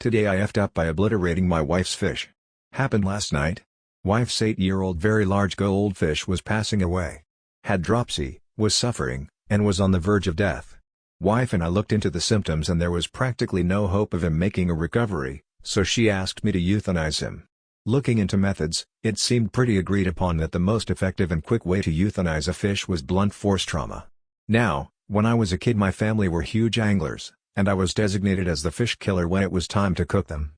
Today I effed up by obliterating my wife's fish. Happened last night. Wife's 8-year-old very large goldfish was passing away. Had dropsy, was suffering, and was on the verge of death. Wife and I looked into the symptoms and there was practically no hope of him making a recovery, so she asked me to euthanize him. Looking into methods, it seemed pretty agreed upon that the most effective and quick way to euthanize a fish was blunt force trauma. Now, when I was a kid my family were huge anglers, and I was designated as the fish killer when it was time to cook them.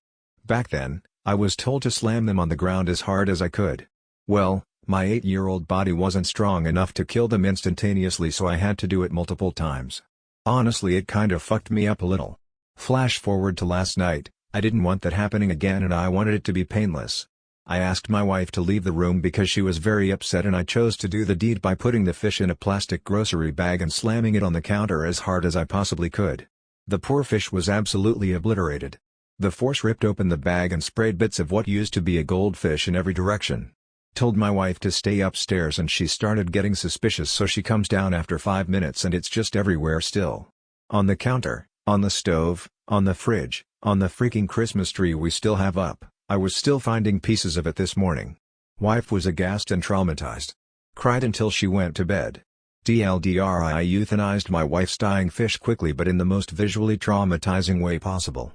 Back then, I was told to slam them on the ground as hard as I could. Well, my 8-year-old body wasn't strong enough to kill them instantaneously, so I had to do it multiple times. Honestly, it kind of fucked me up a little. Flash forward to last night, I didn't want that happening again and I wanted it to be painless. I asked my wife to leave the room because she was very upset and I chose to do the deed by putting the fish in a plastic grocery bag and slamming it on the counter as hard as I possibly could. The poor fish was absolutely obliterated. The force ripped open the bag and sprayed bits of what used to be a goldfish in every direction. Told my wife to stay upstairs and she started getting suspicious, so she comes down after 5 minutes and it's just everywhere still. On the counter, on the stove, on the fridge, on the freaking Christmas tree we still have up. I was still finding pieces of it this morning. Wife was aghast and traumatized. Cried until she went to bed. TLDR, I euthanized my wife's dying fish quickly but in the most visually traumatizing way possible.